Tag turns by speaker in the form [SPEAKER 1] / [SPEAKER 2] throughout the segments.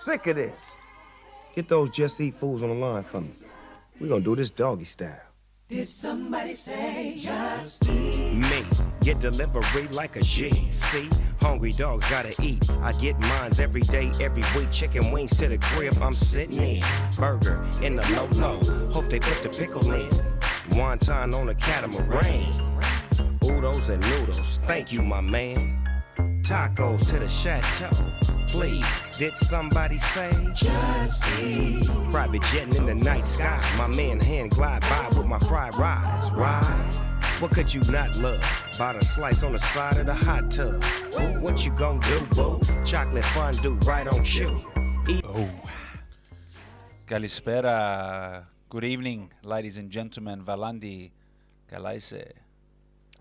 [SPEAKER 1] sick of this. Get those just eat fools on the line for me. We're gonna do this doggy style.
[SPEAKER 2] Did somebody say just eat?
[SPEAKER 3] Me, get delivery like a G. See, hungry dogs gotta eat. I get mines every day, every week. Chicken wings to the crib, I'm sitting in. Burger in the low. Hope they put the pickle in. Wonton on a catamaran. Oodles and noodles, thank you, my man. Tacos to the chateau. Please, did somebody say
[SPEAKER 2] Just eat.
[SPEAKER 3] private jetting in the night sky? My man hand glide by with my fried rice. Right? What could you not love? Bought a slice on the side of the hot tub. Ooh, what you gonna do, boo? Chocolate fondue right on cue.
[SPEAKER 4] Kalispera. Good evening, ladies and gentlemen. Valandi. Kalaise.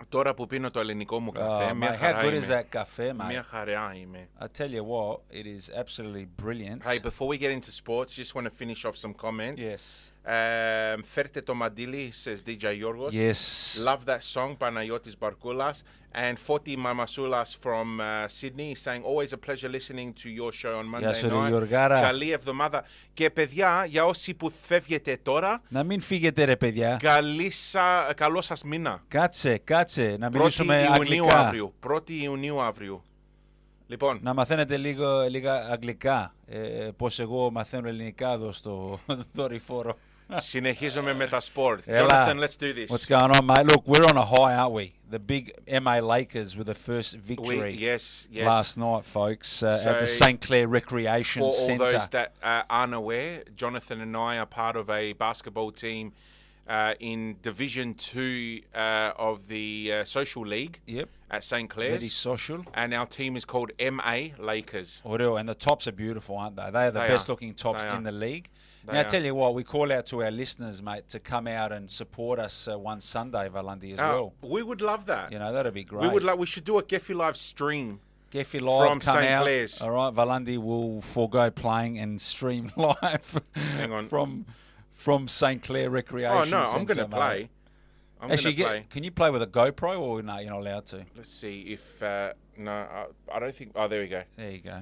[SPEAKER 5] Τώρα που πίνω το ελληνικό μου καφέ, μια
[SPEAKER 4] How
[SPEAKER 5] χαρά
[SPEAKER 4] good
[SPEAKER 5] είμαι.
[SPEAKER 4] is that cafe, mate?
[SPEAKER 5] Μια χαρά είμαι.
[SPEAKER 4] I tell you what, it is absolutely brilliant.
[SPEAKER 5] Hey, before we get into sports, just want to finish off some comments.
[SPEAKER 4] Yes.
[SPEAKER 5] Φέρτε το μαντίλι, says DJ Yorgos.
[SPEAKER 4] Yes.
[SPEAKER 5] Love that song, Panayotis Barkoulas. And Foti Mamasoulas from Sydney saying, always a pleasure listening to your show on Monday
[SPEAKER 4] Γεια σου, ρε
[SPEAKER 5] night.
[SPEAKER 4] Γιωργάρα.
[SPEAKER 5] Καλή εβδομάδα. Και παιδιά, για όσοι που φεύγετε τώρα,
[SPEAKER 4] Να μην φύγετε ρε παιδιά.
[SPEAKER 5] καλό σας μήνα.
[SPEAKER 4] Κάτσε, να
[SPEAKER 5] 1η
[SPEAKER 4] μιλήσουμε
[SPEAKER 5] Ιουνίου
[SPEAKER 4] αγγλικά.
[SPEAKER 5] αύριο. 1η Ιουνίου αύριο. Λοιπόν,
[SPEAKER 4] Να μαθαίνετε λίγα αγγλικά. Πώς εγώ μαθαίνω ελληνικά εδώ στο δορυφόρο.
[SPEAKER 5] συνεχίζουμε με τα sport.
[SPEAKER 4] Έλα.
[SPEAKER 5] Jonathan, let's do this.
[SPEAKER 4] What's going on, mate? Look, we're on a high, aren't we? The big MA Lakers with the first victory
[SPEAKER 5] Yes.
[SPEAKER 4] last night, folks, at
[SPEAKER 5] So,
[SPEAKER 4] the St. Clair Recreation
[SPEAKER 5] For all
[SPEAKER 4] Centre.
[SPEAKER 5] those that aren't aware, Jonathan and I are part of a basketball team in Division 2 of the Social League
[SPEAKER 4] Yep,
[SPEAKER 5] at St. Clair's.
[SPEAKER 4] very social.
[SPEAKER 5] And our team is called MA Lakers.
[SPEAKER 4] Oreo, and the tops are beautiful, aren't they? They are the
[SPEAKER 5] They
[SPEAKER 4] best
[SPEAKER 5] are.
[SPEAKER 4] looking tops
[SPEAKER 5] They
[SPEAKER 4] in
[SPEAKER 5] are.
[SPEAKER 4] the league.
[SPEAKER 5] They
[SPEAKER 4] Now, I
[SPEAKER 5] are.
[SPEAKER 4] tell you what, we call out to our listeners, mate, to come out and support us one Sunday, Valandi, as well.
[SPEAKER 5] We would love that.
[SPEAKER 4] You know, that'd be great.
[SPEAKER 5] We should do a Kefi Live stream.
[SPEAKER 4] Kefi Live,
[SPEAKER 5] from
[SPEAKER 4] come
[SPEAKER 5] St.
[SPEAKER 4] out.
[SPEAKER 5] Clair's.
[SPEAKER 4] All right, Valandi will forego playing and stream live
[SPEAKER 5] Hang on.
[SPEAKER 4] from St. Clair Recreation
[SPEAKER 5] Oh, no,
[SPEAKER 4] Centre,
[SPEAKER 5] I'm going to
[SPEAKER 4] mate.
[SPEAKER 5] play. I'm
[SPEAKER 4] Actually,
[SPEAKER 5] going to play.
[SPEAKER 4] can you play with a GoPro or no, you're not allowed to?
[SPEAKER 5] Let's see if... no, I don't think... Oh, there we go.
[SPEAKER 4] There you go.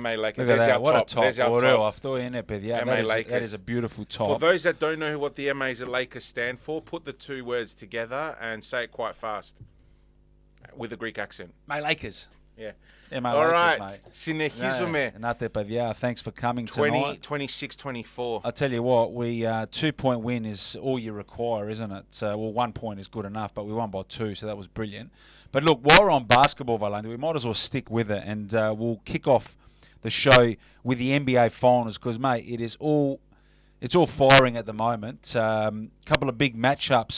[SPEAKER 5] MA Lakers.
[SPEAKER 4] Look at
[SPEAKER 5] There's
[SPEAKER 4] that.
[SPEAKER 5] our
[SPEAKER 4] What
[SPEAKER 5] top.
[SPEAKER 4] a top.
[SPEAKER 5] There's our
[SPEAKER 4] Oreo,
[SPEAKER 5] top.
[SPEAKER 4] αυτό είναι, παιδιά.
[SPEAKER 5] MA
[SPEAKER 4] That
[SPEAKER 5] Lakers.
[SPEAKER 4] is a beautiful
[SPEAKER 5] For
[SPEAKER 4] top.
[SPEAKER 5] those that don't know what the MAs at Lakers stand for, put the two words together and say it quite fast with a Greek accent.
[SPEAKER 4] My Lakers.
[SPEAKER 5] Yeah.
[SPEAKER 4] My
[SPEAKER 5] All
[SPEAKER 4] Lakers,
[SPEAKER 5] right.
[SPEAKER 4] mate.
[SPEAKER 5] Συνεχίζουμε.
[SPEAKER 4] Νάτε, παιδιά. Thanks for coming tonight.
[SPEAKER 5] 26-24.
[SPEAKER 4] I tell you what, we 2-point win is all you require, isn't it? Well, 1 point is good enough, but we won by 2, so that was brilliant. But look, while we're on basketball, Valandi, we might as well stick with it, and we'll kick off the show with the NBA Finals because, mate, it's all firing at the moment. Couple of big matchups,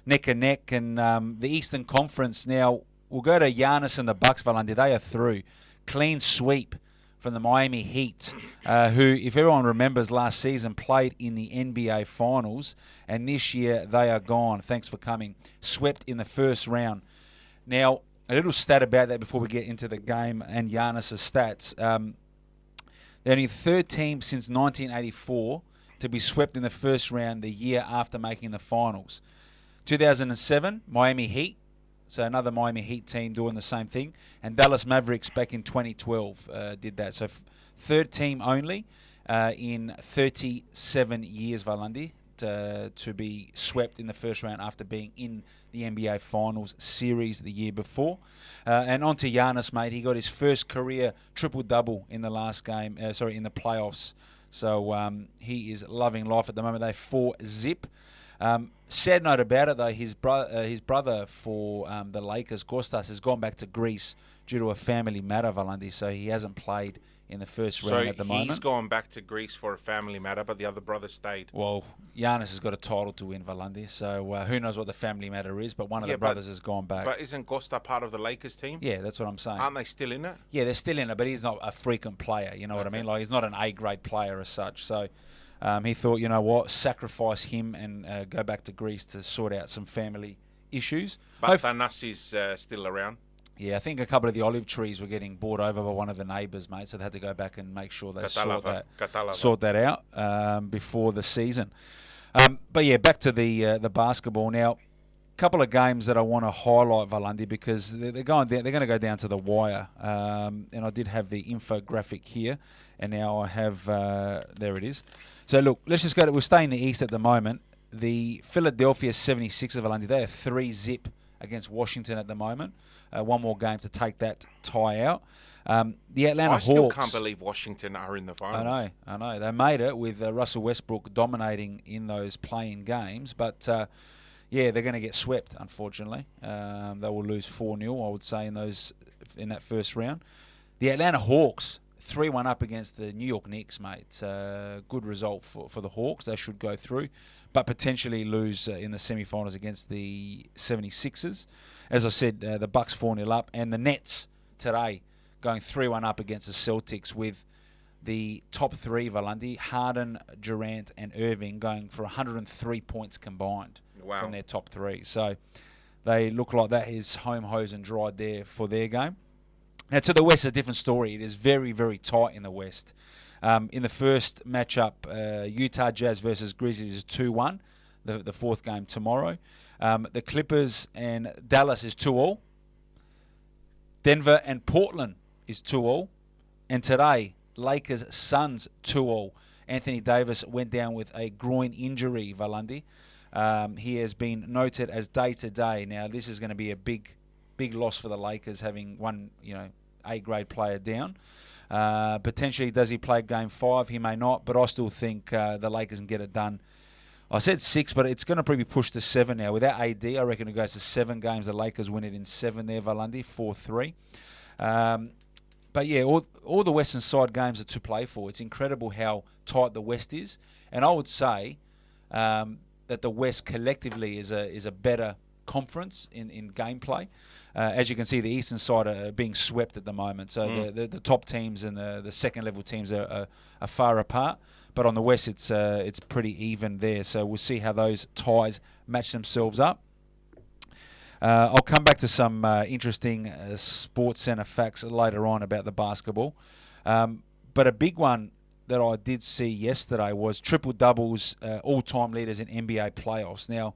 [SPEAKER 4] neck and neck, and the Eastern Conference now. We'll go to Giannis and the Bucks, Valandi. They are through. Clean sweep from the Miami Heat, who, if everyone remembers, last season played in the NBA Finals, and this year they are gone. Thanks for coming. Swept in the first round. Now, a little stat about that before we get into the game and Giannis' stats. They're only the third team since 1984 to be swept in the first round the year after making the finals. 2007, Miami Heat. So another Miami Heat team doing the same thing. And Dallas Mavericks back in 2012 did that. So third team only in 37 years, Valandi, to be swept in the first round after being in the NBA Finals series the year before. And on to Giannis, mate. He got his first career triple-double in the last game, in the playoffs. So he is loving life at the moment. They 4-zip. Sad note about it, though, his brother for the Lakers, Kostas, has gone back to Greece due to a family matter, Valandi, so he hasn't played in the first round at the moment.
[SPEAKER 5] So he's gone back to Greece for a family matter, but the other brother stayed.
[SPEAKER 4] Well, Giannis has got a title to win, Valandi, so who knows what the family matter is, but one of the brothers has gone back.
[SPEAKER 5] But isn't Costa part of the Lakers team?
[SPEAKER 4] Yeah, that's what I'm saying.
[SPEAKER 5] Aren't they still in it?
[SPEAKER 4] Yeah, they're still in it, but he's not a frequent player, you know what I mean? Like, he's not an A-grade player as such, so... he thought, you know what, sacrifice him and go back to Greece to sort out some family issues.
[SPEAKER 5] But Thanasi's still around.
[SPEAKER 4] Yeah, I think a couple of the olive trees were getting bought over by one of the neighbours, mate, so they had to go back and make sure they sort that out before the season. But yeah, back to the basketball now. couple of games that I want to highlight, Valandi, because they're going down, they're going to go down to the wire. And I did have the infographic here, and now I have there it is. So look, let's just go. We'll stay in the East at the moment. The Philadelphia 76ers, Valandi, they are 3-0 against Washington at the moment. One more game to take that tie out. The Atlanta Hawks.
[SPEAKER 5] I still can't believe Washington are in the finals.
[SPEAKER 4] I know. They made it with Russell Westbrook dominating in those play-in games, but they're going to get swept, unfortunately. They will lose 4-0, I would say, in that first round. The Atlanta Hawks, 3-1 up against the New York Knicks, mate. Good result for the Hawks. They should go through, but potentially lose in the semi-finals against the 76ers. As I said, the Bucks 4-0 up, and the Nets today going 3-1 up against the Celtics with the top three, Valandi, Harden, Durant and Irving going for 103 points combined from their top three. So they look like that is home hose and dried there for their game. Now to the West, a different story. It is very, very tight in the West. In the first matchup, Utah Jazz versus Grizzlies is 2-1, the fourth game tomorrow. The Clippers and Dallas is 2-2. Denver and Portland is 2-2. And today, Lakers Suns 2-2. Anthony Davis went down with a groin injury, Valandi. He has been noted as day-to-day. Now, this is going to be a big loss for the Lakers, having one, A-grade player down. Potentially, does he play Game 5? He may not, but I still think the Lakers can get it done. I said 6, but it's going to probably push to 7 now. Without AD, I reckon it goes to 7 games. The Lakers win it in 7 there, Valandi, 4-3. But yeah, all the Western side games are to play for. It's incredible how tight the West is. And I would say that the West collectively is a better conference in gameplay. As you can see, the Eastern side are being swept at the moment. So the top teams and the second level teams are far apart. But on the West, it's pretty even there. So we'll see how those ties match themselves up. I'll come back to some interesting Sports Centre facts later on about the basketball. But a big one that I did see yesterday was triple doubles, all-time leaders in NBA playoffs. Now,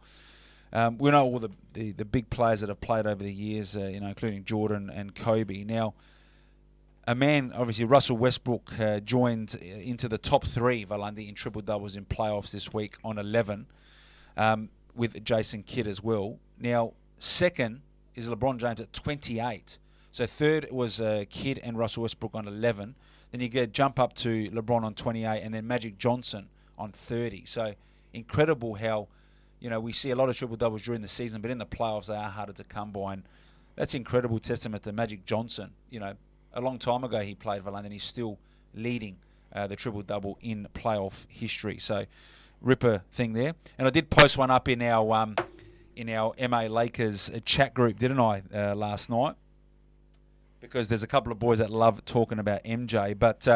[SPEAKER 4] we know all the big players that have played over the years, including Jordan and Kobe. Now, a man, obviously Russell Westbrook, joined into the top 3, Valandi, in triple doubles in playoffs this week on 11, with Jason Kidd as well. Now, second is LeBron James at 28. So third was Kidd and Russell Westbrook on 11. Then you get jump up to LeBron on 28, and then Magic Johnson on 30. So incredible how, we see a lot of triple doubles during the season, but in the playoffs they are harder to come by. And that's incredible testament to Magic Johnson. A long time ago he played Valandi, and he's still leading the triple double in playoff history. So ripper thing there. And I did post one up in our MA Lakers chat group, didn't I, last night? Because there's a couple of boys that love talking about MJ. But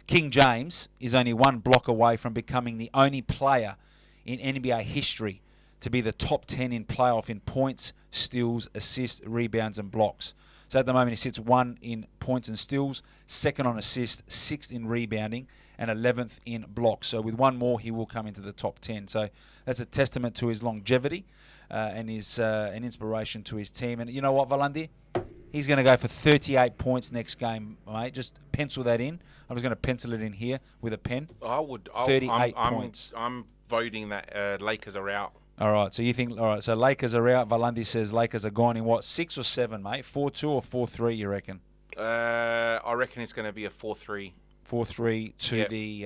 [SPEAKER 4] King James is only one block away from becoming the only player in NBA history to be the top 10 in playoff in points, steals, assists, rebounds, and blocks. So at the moment he sits 1 in points and steals, 2nd on assists, 6th in rebounding, and 11th in blocks. So with one more, he will come into the top 10. So that's a testament to his longevity and his an inspiration to his team. And you know what, Valandi? He's going to go for 38 points next game, mate. Just pencil that in. I'm just going to pencil it in here with a pen. 38 points.
[SPEAKER 5] I'm voting that Lakers are out.
[SPEAKER 4] All right, so you think, so Lakers are out. Valandi says Lakers are gone in what, 6 or 7, mate? 4-2 or 4-3, you reckon?
[SPEAKER 5] I reckon it's going to be a 4-3.
[SPEAKER 4] 4-3 to the,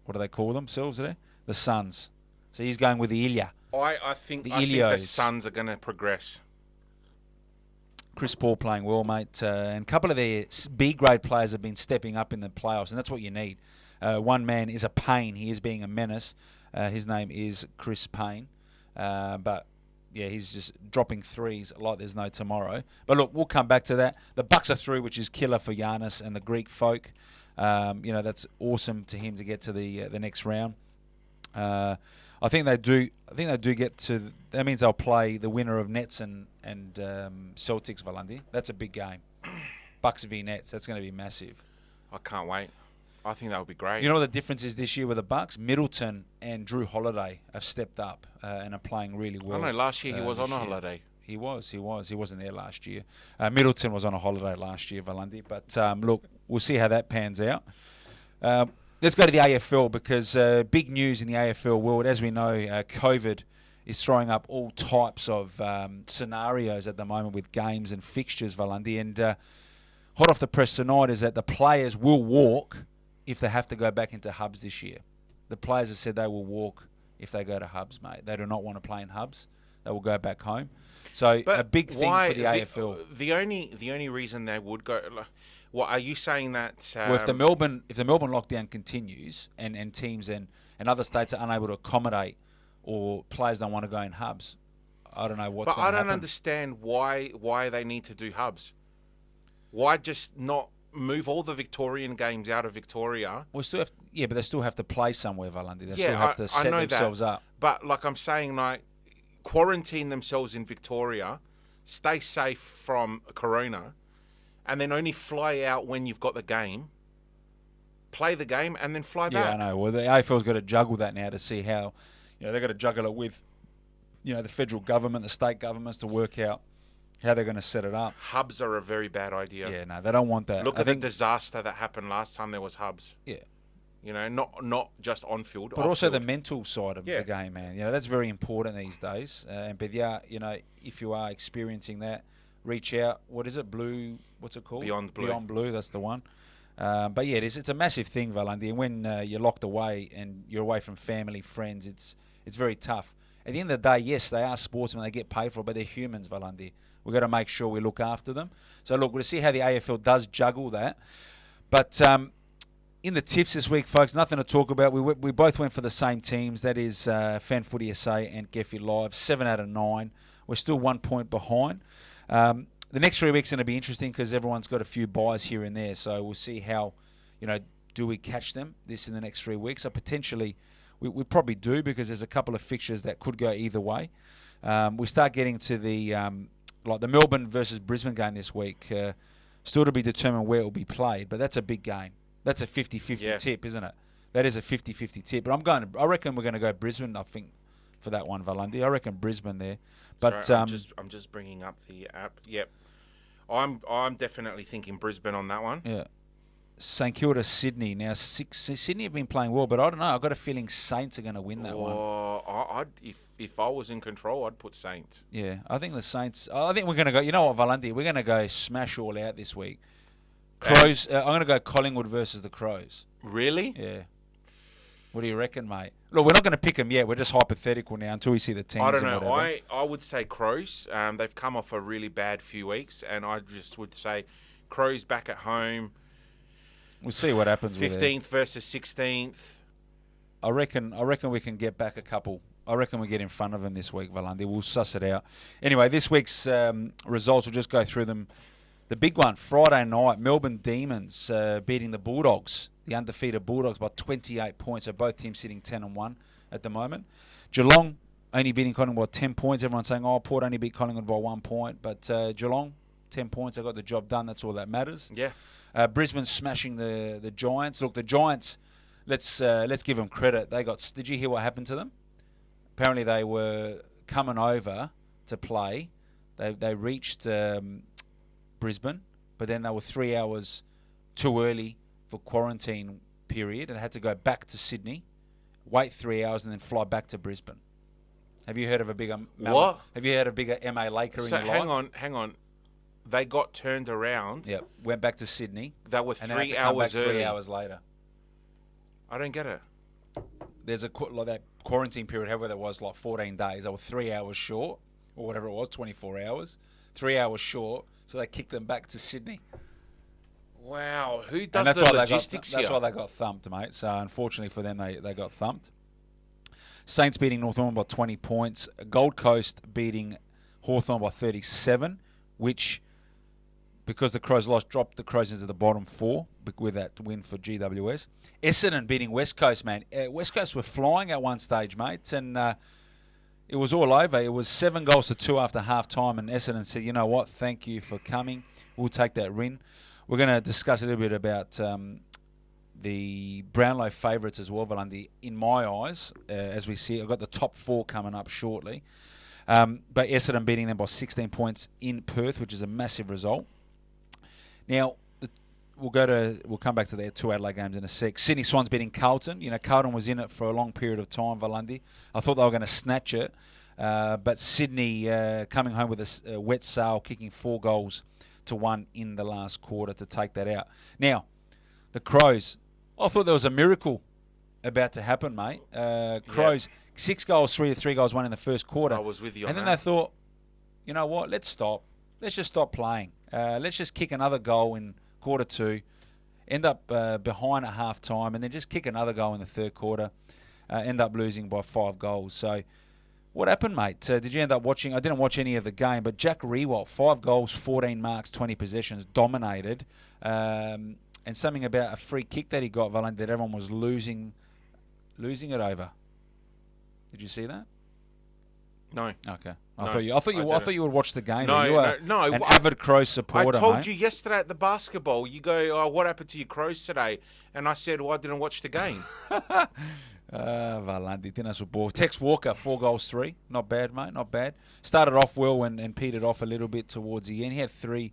[SPEAKER 4] what do they call themselves there? The Suns. So he's going with the Ilya.
[SPEAKER 5] I think the Suns are going to progress.
[SPEAKER 4] Chris Paul playing well, mate. And a couple of their B-grade players have been stepping up in the playoffs, and that's what you need. One man is a pain. He is being a menace. His name is Chris Payne. But, yeah, he's just dropping threes like there's no tomorrow. But, look, we'll come back to that. The Bucks are through, which is killer for Giannis and the Greek folk. That's awesome to him to get to the next round. I think they do get to. That means they'll play the winner of Nets and Celtics, Valandi. That's a big game. Bucks v Nets. That's going to be massive.
[SPEAKER 5] I can't wait. I think that would be great.
[SPEAKER 4] You know what the difference is this year with the Bucks? Middleton and Drew Holiday have stepped up and are playing really well.
[SPEAKER 5] I know last year he was on a
[SPEAKER 4] this year.
[SPEAKER 5] holiday.
[SPEAKER 4] He was. He wasn't there last year. Middleton was on a holiday last year, Valandi. But look, we'll see how that pans out. Let's go to the AFL because big news in the AFL world. As we know, COVID is throwing up all types of scenarios at the moment with games and fixtures, Valandi. And hot off the press tonight is that the players will walk if they have to go back into hubs this year. The players have said they will walk if they go to hubs, mate. They do not want to play in hubs. They will go back home. So
[SPEAKER 5] But
[SPEAKER 4] a big thing for the AFL.
[SPEAKER 5] The only reason they would go. What are you saying that?
[SPEAKER 4] Well, if the Melbourne lockdown continues and teams and other states are unable to accommodate or players don't want to go in hubs, I don't know what's going to happen.
[SPEAKER 5] But I don't understand why they need to do hubs. Why just not move all the Victorian games out of Victoria?
[SPEAKER 4] We still have, but they still have to play somewhere, Valandi. They still have to set themselves up.
[SPEAKER 5] But like I'm saying, like quarantine themselves in Victoria, stay safe from Corona, and then only fly out when you've got the game, play the game, and then fly back.
[SPEAKER 4] Yeah, I know. Well, the AFL's got to juggle that now to see how, they've got to juggle it with, the federal government, the state governments to work out how they're going to set it up.
[SPEAKER 5] Hubs are a very bad idea.
[SPEAKER 4] Yeah, no, they don't want that.
[SPEAKER 5] Look at the disaster that happened last time there was hubs.
[SPEAKER 4] Yeah.
[SPEAKER 5] Not just on field,
[SPEAKER 4] but also the
[SPEAKER 5] field.
[SPEAKER 4] mental side of the game, man. That's very important these days. But if you are experiencing that, reach out. What is it? Blue? What's it called?
[SPEAKER 5] Beyond Blue.
[SPEAKER 4] Beyond Blue. That's the one. But yeah, it's a massive thing, Valandi. And when you're locked away and you're away from family, friends, it's very tough. At the end of the day, yes, they are sportsmen. They get paid for it, but they're humans, Valandi. We've got to make sure we look after them. So look, we'll see how the AFL does juggle that. But in the tips this week, folks, nothing to talk about. We both went for the same teams. That is Fan Footy SA and Kefi Live. 7 out of 9. We're still 1 point behind. The next 3 weeks are going to be interesting because everyone's got a few buys here and there. So we'll see how, do we catch them in the next 3 weeks? So potentially we probably do because there's a couple of fixtures that could go either way. We start getting to the Melbourne versus Brisbane game this week. Still to be determined where it will be played, but that's a big game. That's a 50-50 tip, isn't it? That is a 50-50 tip. But I reckon we're going to go Brisbane, I think, for that one, Valandi. I reckon Brisbane there. But
[SPEAKER 5] sorry, I'm just bringing up the app. Yep. I'm definitely thinking Brisbane on that one.
[SPEAKER 4] Yeah. St Kilda, Sydney. Now, Sydney have been playing well, but I don't know. I've got a feeling Saints are going to win that one.
[SPEAKER 5] If I was in control, I'd put Saints.
[SPEAKER 4] Yeah, I think the Saints. I think we're going to go. You know what, Valenti? We're going to go smash all out this week. Crows. I'm going to go Collingwood versus the Crows.
[SPEAKER 5] Really?
[SPEAKER 4] Yeah. What do you reckon, mate? Look, we're not going to pick them yet. We're just hypothetical now until we see the teams.
[SPEAKER 5] I don't know.
[SPEAKER 4] I
[SPEAKER 5] would say Crows. They've come off a really bad few weeks, and I just would say Crows back at home.
[SPEAKER 4] We'll see what happens.
[SPEAKER 5] 15th versus 16th.
[SPEAKER 4] I reckon we can get back a couple. I reckon we get in front of them this week, Valandi. We'll suss it out. Anyway, this week's results, we'll just go through them. The big one, Friday night, Melbourne Demons beating the Bulldogs, the undefeated Bulldogs, by 28 points. So both teams sitting 10-1 at the moment. Geelong only beating Collingwood by 10 points. Everyone's saying, Port only beat Collingwood by 1 point. But Geelong, 10 points. They got the job done. That's all that matters.
[SPEAKER 5] Yeah.
[SPEAKER 4] Brisbane smashing the Giants. Look, the Giants, let's give them credit. Did you hear what happened to them? Apparently they were coming over to play. They reached Brisbane, but then they were 3 hours too early for quarantine period and had to go back to Sydney, wait 3 hours, and then fly back to Brisbane. Have you heard of a bigger
[SPEAKER 5] what?
[SPEAKER 4] Have you heard of a bigger MA Laker in your life?
[SPEAKER 5] Hang on. They got turned around.
[SPEAKER 4] Yep, went back to Sydney.
[SPEAKER 5] They were
[SPEAKER 4] and
[SPEAKER 5] 3
[SPEAKER 4] then
[SPEAKER 5] hours
[SPEAKER 4] come back
[SPEAKER 5] early.
[SPEAKER 4] 3 hours later.
[SPEAKER 5] I don't get it.
[SPEAKER 4] There's that quarantine period, however that was, 14 days. They were 3 hours short, or whatever it was, 24 hours. 3 hours short, so they kicked them back to Sydney.
[SPEAKER 5] Wow, who does
[SPEAKER 4] and
[SPEAKER 5] the logistics here?
[SPEAKER 4] That's why they got thumped, mate. So unfortunately for them, they got thumped. Saints beating Northern by 20 points. Gold Coast beating Hawthorn by 37, which, because the Crows lost, dropped the Crows into the bottom 4 with that win for GWS. Essendon beating West Coast, man. West Coast were flying at one stage, mate, and it was all over. It was 7-2 after half-time, and Essendon said, you know what, thank you for coming. We'll take that win. We're going to discuss a little bit about the Brownlow favourites as well, Valandi, in my eyes, as we see. I've got the top 4 coming up shortly. But Essendon beating them by 16 points in Perth, which is a massive result. Now, we'll come back to their 2 Adelaide games in a sec. Sydney Swans beating Carlton. You know, Carlton was in it for a long period of time, Valandi. I thought they were going to snatch it. But Sydney coming home with a wet sail, kicking 4-1 in the last quarter to take that out. Now, the Crows, I thought there was a miracle about to happen, mate. Crows, 6 goals, 3 goals, 1 in the first quarter.
[SPEAKER 5] I was with you on
[SPEAKER 4] and then
[SPEAKER 5] that.
[SPEAKER 4] they thought, you know what, let's stop. Let's just stop playing. Let's just kick another goal in quarter 2, end up behind at half time, and then just kick another goal in the third quarter, end up losing by 5 goals. So what happened, mate? Did you end up watching? I didn't watch any of the game, but Jack Rewalt, 5 goals, 14 marks, 20 possessions, dominated. And something about a free kick that he got, Valente, that everyone was losing it over. Did you see that?
[SPEAKER 5] No.
[SPEAKER 4] Okay.
[SPEAKER 5] No,
[SPEAKER 4] I thought you would watch the game.
[SPEAKER 5] No,
[SPEAKER 4] You are
[SPEAKER 5] no,
[SPEAKER 4] an avid Crows supporter,
[SPEAKER 5] I told
[SPEAKER 4] mate.
[SPEAKER 5] you yesterday at the basketball, you go, oh, what happened to your Crows today? And I said, well, I didn't watch the game.
[SPEAKER 4] Valandi, tēnā support. Tex Walker, 4 goals, 3. Not bad, mate, not bad. Started off well and petered off a little bit towards the end. He had three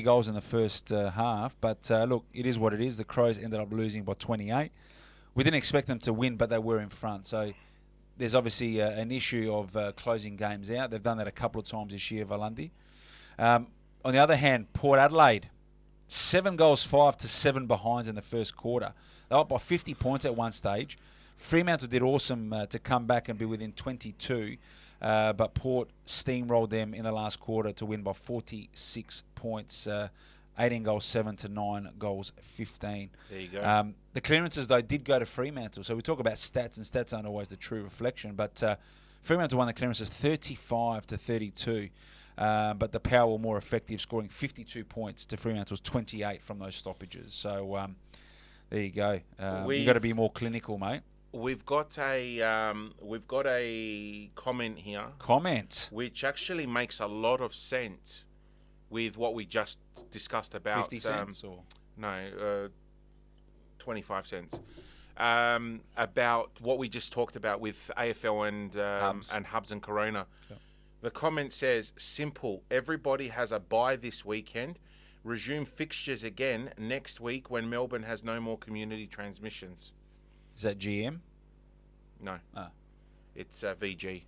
[SPEAKER 4] goals in the first half. But look, it is what it is. The Crows ended up losing by 28. We didn't expect them to win, but they were in front. So there's obviously an issue of closing games out. They've done that a couple of times this year, Valandi. On the other hand, Port Adelaide, 7 goals, 5 to 7 behinds in the first quarter. They were up by 50 points at one stage. Fremantle did awesome to come back and be within 22, but Port steamrolled them in the last quarter to win by 46 points, 18 goals, 7 to 9 goals, 15.
[SPEAKER 5] There you go.
[SPEAKER 4] The clearances, though, did go to Fremantle. So we talk about stats, and stats aren't always the true reflection, but Fremantle won the clearances 35 to 32. But the Power were more effective, scoring 52 points to Fremantle's 28 from those stoppages. So there you go. You've got to be more clinical, mate.
[SPEAKER 5] We've got a comment here,
[SPEAKER 4] Comment.
[SPEAKER 5] which actually makes a lot of sense with what we just discussed about
[SPEAKER 4] 50 cents or?
[SPEAKER 5] No, 25 cents. About what we just talked about with AFL and Hubs and Corona.
[SPEAKER 4] Yep.
[SPEAKER 5] The comment says, simple, everybody has a bye this weekend. Resume fixtures again next week when Melbourne has no more community transmissions.
[SPEAKER 4] Is that GM?
[SPEAKER 5] No. It's VG.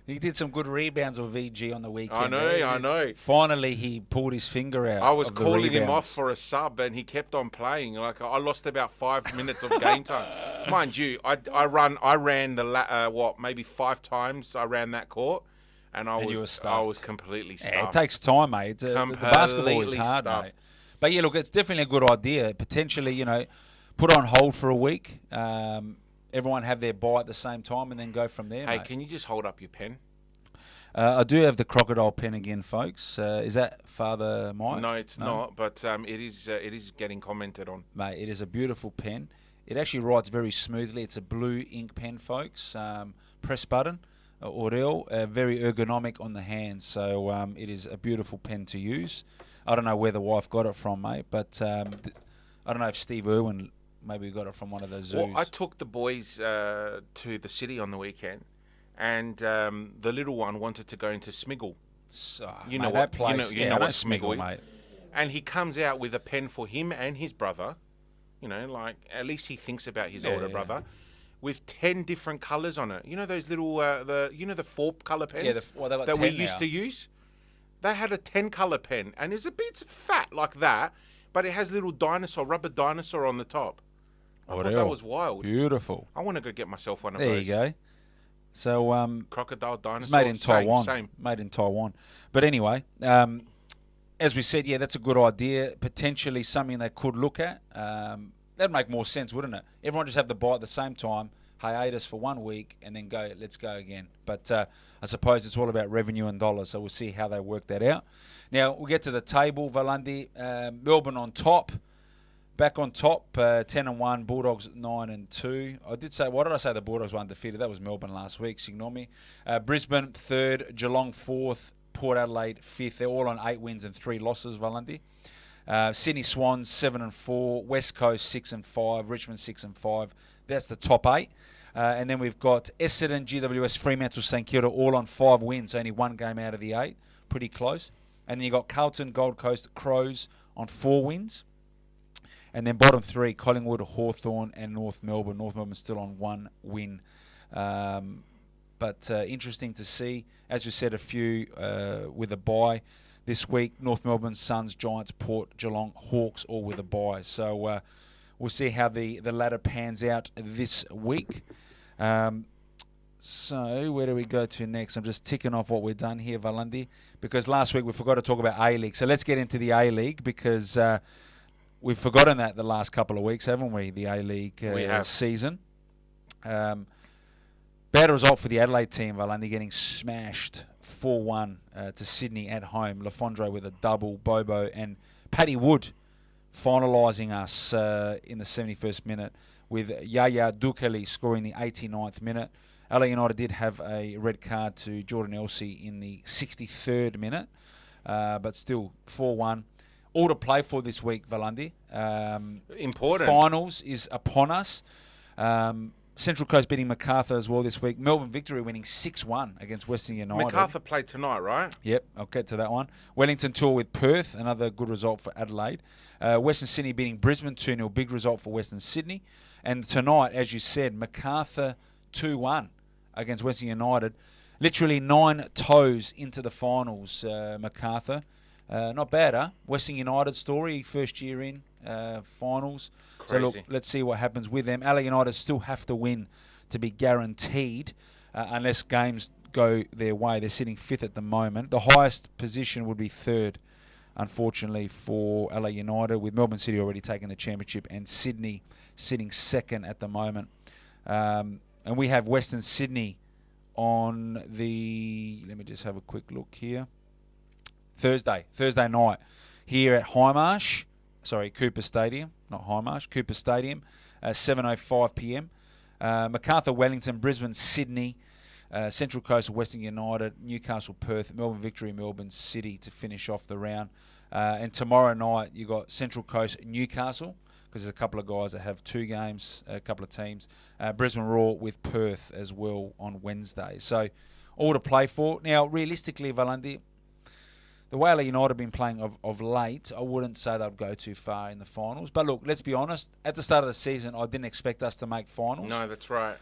[SPEAKER 4] He did some good rebounds with VG on the weekend.
[SPEAKER 5] I know.
[SPEAKER 4] Finally, he pulled his finger out.
[SPEAKER 5] I was
[SPEAKER 4] of the
[SPEAKER 5] calling him
[SPEAKER 4] rebounds.
[SPEAKER 5] off for a sub, and he kept on playing. Like I lost about 5 minutes of game time. Mind you, I ran the maybe 5 times. I ran that court, and I was completely stuffed.
[SPEAKER 4] Yeah, it takes time, mate. The basketball is hard,
[SPEAKER 5] stuffed.
[SPEAKER 4] mate. But yeah, look, it's definitely a good idea. Potentially, put on hold for a week. Everyone have their bye at the same time and then go from there,
[SPEAKER 5] Hey,
[SPEAKER 4] mate.
[SPEAKER 5] can you just hold up your pen?
[SPEAKER 4] I do have the crocodile pen again, folks. Is that Father Mike?
[SPEAKER 5] No, it's not. But it is getting commented on.
[SPEAKER 4] Mate, it is a beautiful pen. It actually writes very smoothly. It's a blue ink pen, folks. Press button, Aurel, very ergonomic on the hands. So it is a beautiful pen to use. I don't know where the wife got it from, mate, but I don't know if Steve Irwin maybe got it from one of those zoos.
[SPEAKER 5] Well, I took the boys to the city on the weekend, and the little one wanted to go into Smiggle.
[SPEAKER 4] So,
[SPEAKER 5] You
[SPEAKER 4] mate,
[SPEAKER 5] know
[SPEAKER 4] that
[SPEAKER 5] what?
[SPEAKER 4] place,
[SPEAKER 5] You know
[SPEAKER 4] I
[SPEAKER 5] what
[SPEAKER 4] know
[SPEAKER 5] Smiggle,
[SPEAKER 4] mate.
[SPEAKER 5] And he comes out with a pen for him and his brother. Like at least he thinks about his older brother, with 10 different colours on it. You know those little the 4-colour pens
[SPEAKER 4] Yeah, they got
[SPEAKER 5] that we
[SPEAKER 4] 10
[SPEAKER 5] used
[SPEAKER 4] now.
[SPEAKER 5] to use. They had a 10-colour pen, and it's a bit fat like that, but it has little rubber dinosaur on the top. I thought that was wild.
[SPEAKER 4] Beautiful.
[SPEAKER 5] I want to go get myself one of
[SPEAKER 4] There
[SPEAKER 5] those.
[SPEAKER 4] you go. So
[SPEAKER 5] Crocodile dinosaur.
[SPEAKER 4] it's made in Taiwan.
[SPEAKER 5] Same.
[SPEAKER 4] Made in Taiwan. But anyway, as we said, yeah, that's a good idea. Potentially something they could look at. That'd make more sense, wouldn't it? Everyone just have the bye at the same time, hiatus for 1 week, and then let's go again. But I suppose it's all about revenue and dollars, so we'll see how they work that out. Now, we'll get to the table, Valandi. Melbourne on top. Back on top, 10-1, Bulldogs 9-2. I did say, why did I say the Bulldogs were undefeated? That was Melbourne last week, ignore me. Brisbane 3rd, Geelong 4th, Port Adelaide 5th. They're all on 8 wins and 3 losses, Valandi. Sydney Swans 7-4, West Coast 6-5, Richmond 6-5. That's the top 8. And then we've got Essendon, GWS, Fremantle, St Kilda all on 5 wins, only 1 game out of the 8. Pretty close. And then you've got Carlton, Gold Coast, Crows on 4 wins. And then bottom 3, Collingwood, Hawthorn, and North Melbourne. North Melbourne still on 1 win. But interesting to see. As we said, a few with a bye this week. North Melbourne, Suns, Giants, Port, Geelong, Hawks, all with a bye. So we'll see how the ladder pans out this week. So where do we go to next? I'm just ticking off what we've done here, Valandi, because last week we forgot to talk about A-League. So let's get into the A-League because we've forgotten that the last couple of weeks, haven't we? The A-League season. Bad result for the Adelaide team, Valandi, getting smashed 4-1 to Sydney at home. LaFondre with a double, Bobo and Paddy Wood finalising us in the 71st minute with Yaya Dukeli scoring the 89th minute. LA United did have a red card to Jordan Elsey in the 63rd minute, but still 4-1. All to play for this week, Valandi.
[SPEAKER 5] Important.
[SPEAKER 4] Finals is upon us. Central Coast beating MacArthur as well this week. Melbourne Victory winning 6-1 against Western United.
[SPEAKER 5] MacArthur played tonight, right?
[SPEAKER 4] Yep, I'll get to that one. Wellington tour with Perth, another good result for Adelaide. Western Sydney beating Brisbane 2-0, big result for Western Sydney. And tonight, as you said, MacArthur 2-1 against Western United. Literally 9 toes into the finals, MacArthur. Not bad, huh? Western United story, first year in finals.
[SPEAKER 5] Crazy.
[SPEAKER 4] So look, let's see what happens with them. LA United still have to win to be guaranteed unless games go their way. They're sitting 5th at the moment. The highest position would be 3rd, unfortunately, for LA United, with Melbourne City already taking the championship and Sydney sitting 2nd at the moment. And we have Western Sydney on the, let me just have a quick look here, Thursday night here at Cooper Stadium, not Highmarsh, Cooper Stadium, 7:05 p.m. MacArthur, Wellington, Brisbane, Sydney, Central Coast, Western United, Newcastle, Perth, Melbourne Victory, Melbourne City to finish off the round. And tomorrow night you got Central Coast, Newcastle, because there's a couple of guys that have 2 games, a couple of teams. Brisbane Roar with Perth as well on Wednesday. So all to play for. Now, realistically, Valandi, the way LA United have been playing of late, I wouldn't say they'd go too far in the finals. But look, let's be honest. At the start of the season, I didn't expect us to make finals.
[SPEAKER 5] No, that's right.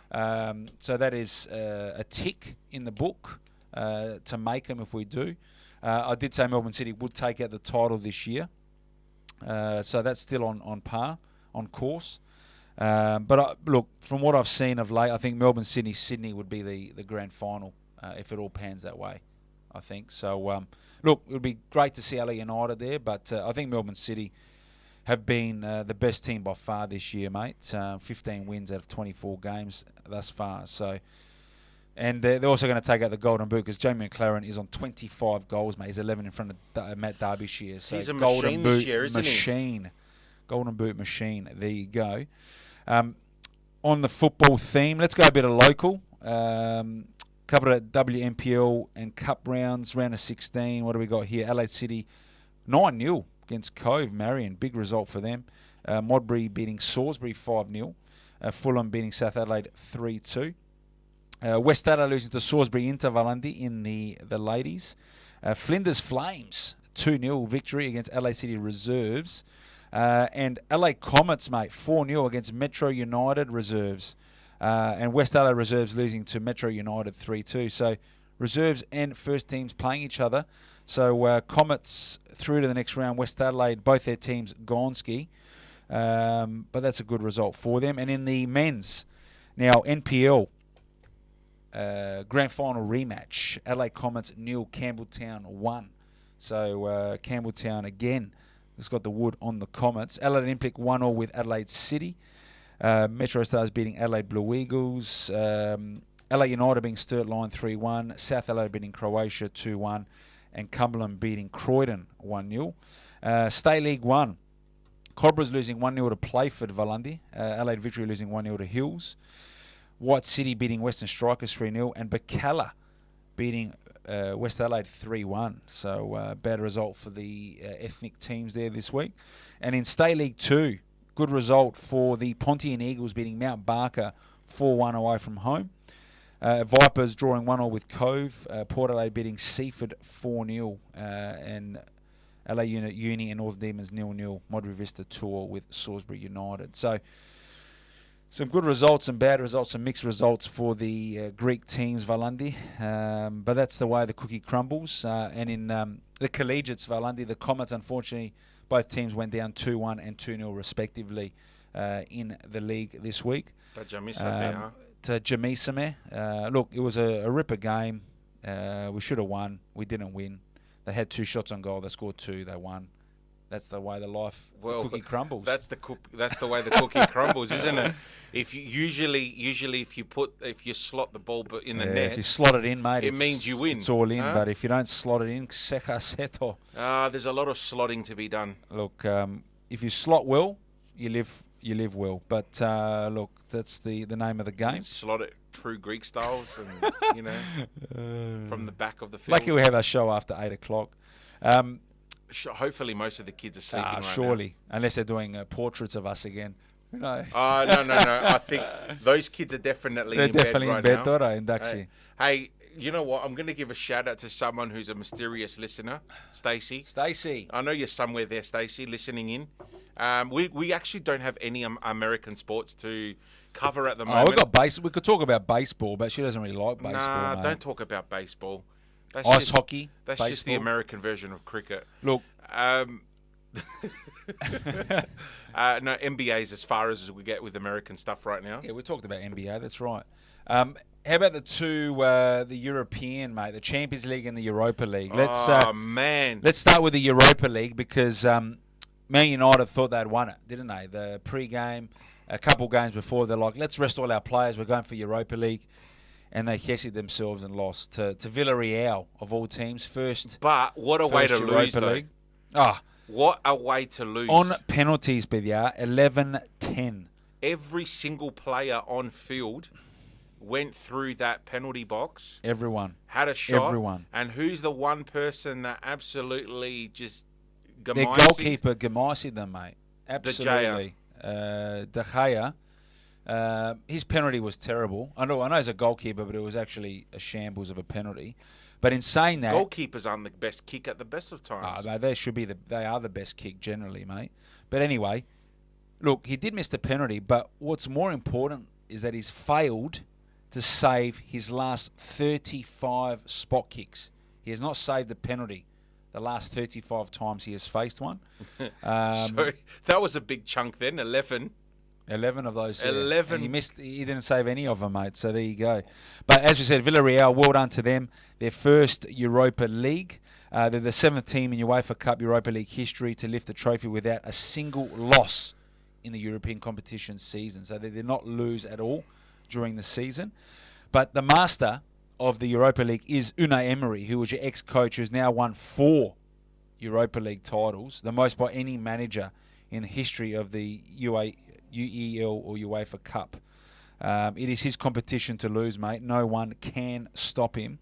[SPEAKER 4] So that is a tick in the book to make them if we do. I did say Melbourne City would take out the title this year. So that's still on par, on course. But look, from what I've seen of late, I think Melbourne Sydney would be the grand final if it all pans that way, I think. So, look, it would be great to see LA United there, but I think Melbourne City have been the best team by far this year, mate. 15 wins out of 24 games thus far. So, and they're also going to take out the Golden Boot because Jamie McLaren is on 25 goals, mate. He's 11 in front of Matt Derbyshire. So
[SPEAKER 5] he's a
[SPEAKER 4] Golden
[SPEAKER 5] machine
[SPEAKER 4] Boot
[SPEAKER 5] this year, isn't
[SPEAKER 4] he? Golden Boot machine. There you go. On the football theme, let's go a bit of local. Couple of WMPL and Cup rounds, round of 16. What do we got here? Adelaide City 9-0 against Cove Marion. Big result for them. Modbury beating Salisbury 5-0. Fulham beating South Adelaide 3-2. West Adelaide losing to Salisbury Inter Valandi in the ladies. Flinders Flames 2-0 victory against LA City Reserves. And LA Comets, mate, 4-0 against Metro United Reserves. And West Adelaide Reserves losing to Metro United 3-2. So Reserves and first teams playing each other. So Comets through to the next round. West Adelaide, both their teams gone ski. But that's a good result for them. And in the men's, now NPL, grand final rematch. Adelaide Comets 0, Campbelltown 1. So Campbelltown again has got the wood on the Comets. Adelaide Olympic 1-0 with Adelaide City. Metro Stars beating Adelaide Blue Eagles. LA United beating Sturt Line 3-1. South Adelaide beating Croatia 2-1. And Cumberland beating Croydon 1-0. State League 1. Cobras losing 1-0 to Playford Valandi. Adelaide Victory losing 1-0 to Hills. White City beating Western Strikers 3-0. And Bacala beating West Adelaide 3-1. So bad result for the ethnic teams there this week. And in State League 2, good result for the Pontian Eagles beating Mount Barker 4-1 away from home. Vipers drawing 1-1 with Cove. Port Adelaide beating Seaford 4-0. And LA Unit Uni and Northern Demons 0-0. Modbury Vista Tour with Salisbury United. So some good results, some bad results, some mixed results for the Greek teams, Valandi. But that's the way the cookie crumbles. And in the collegiates, Valandi, the Comets, unfortunately, both teams went down 2-1 and 2-0 respectively in the league this week. To Jamisame. Look, it was a ripper game. We should have won. We didn't win. They had 2 shots on goal. They scored 2. They won. That's the way the cookie crumbles.
[SPEAKER 5] That's the way the cookie crumbles, isn't it? If you usually if you slot the ball in the net,
[SPEAKER 4] if you slot it in, mate,
[SPEAKER 5] it means you win.
[SPEAKER 4] It's all in. But if you don't slot it in, seca seto.
[SPEAKER 5] There's a lot of slotting to be done.
[SPEAKER 4] Look, if you slot well, you live well. But look, that's the name of the game.
[SPEAKER 5] Slot it true Greek styles, and from the back of the field.
[SPEAKER 4] Lucky we have our show after 8:00.
[SPEAKER 5] Hopefully, most of the kids are sleeping right
[SPEAKER 4] surely, now. Unless they're doing portraits of us again. Who knows?
[SPEAKER 5] No. I think those kids are definitely in bed right now.
[SPEAKER 4] In Daxi.
[SPEAKER 5] Hey, you know what? I'm going to give a shout out to someone who's a mysterious listener, Stacey.
[SPEAKER 4] I
[SPEAKER 5] know you're somewhere there, Stacey, listening in. We actually don't have any American sports to cover at the moment.
[SPEAKER 4] We got we could talk about baseball, but she doesn't really like baseball.
[SPEAKER 5] Nah,
[SPEAKER 4] mate.
[SPEAKER 5] Don't talk about baseball. That's
[SPEAKER 4] Ice hockey.
[SPEAKER 5] That's
[SPEAKER 4] baseball.
[SPEAKER 5] Just the American version of cricket.
[SPEAKER 4] Look.
[SPEAKER 5] No, NBA is as far as we get with American stuff right now.
[SPEAKER 4] Yeah, we talked about NBA. That's right. How about the two, the European, mate, the Champions League and the Europa League?
[SPEAKER 5] Man.
[SPEAKER 4] Let's start with the Europa League because Man United thought they'd won it, didn't they? The pre-game, a couple games before, they're like, let's rest all our players. We're going for Europa League. And they kessied themselves and lost to Villarreal, of all teams.
[SPEAKER 5] But what a way to lose, though. What a way to lose.
[SPEAKER 4] On penalties, Bidya, 11-10.
[SPEAKER 5] Every single player on field went through that penalty box.
[SPEAKER 4] Everyone.
[SPEAKER 5] Had a shot.
[SPEAKER 4] Everyone.
[SPEAKER 5] And who's the one person that absolutely just
[SPEAKER 4] Their goalkeeper Gamaisied them, mate. Absolutely. De Gea. His penalty was terrible. I know he's a goalkeeper, but it was actually a shambles of a penalty. But in saying that,
[SPEAKER 5] goalkeepers aren't the best kick at the best of times.
[SPEAKER 4] They are the best kick generally, mate. But anyway, look, he did miss the penalty. But what's more important is that he's failed to save his last 35 spot kicks. He has not saved the penalty the last 35 times he has faced one.
[SPEAKER 5] So that was a big chunk then. 11
[SPEAKER 4] of those.
[SPEAKER 5] 11.
[SPEAKER 4] And he didn't save any of them, mate. So there you go. But as we said, Villarreal, well done to them. Their first Europa League. They're the 7th team in UEFA Cup Europa League history to lift the trophy without a single loss in the European competition season. So they did not lose at all during the season. But the master of the Europa League is Unai Emery, who was your ex-coach, who's now won 4 Europa League titles, the most by any manager in the history of the UEL or UEFA Cup. It is his competition to lose, mate. No one can stop him.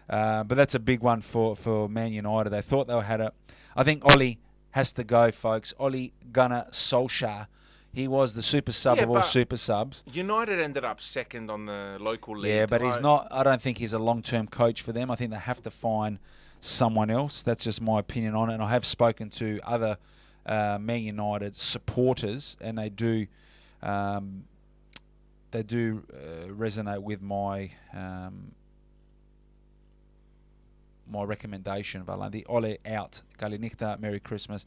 [SPEAKER 4] But that's a big one for Man United. They thought they had it. I think Ollie has to go, folks. Ollie Gunnar Solskjaer. He was the super sub of all super subs.
[SPEAKER 5] United ended up second on the local league.
[SPEAKER 4] Yeah, but he's not. I don't think he's a long-term coach for them. I think they have to find someone else. That's just my opinion on it. And I have spoken to other Man United supporters, and they do resonate with my my recommendation. Valandi Ole out, Galinichta, Merry Christmas.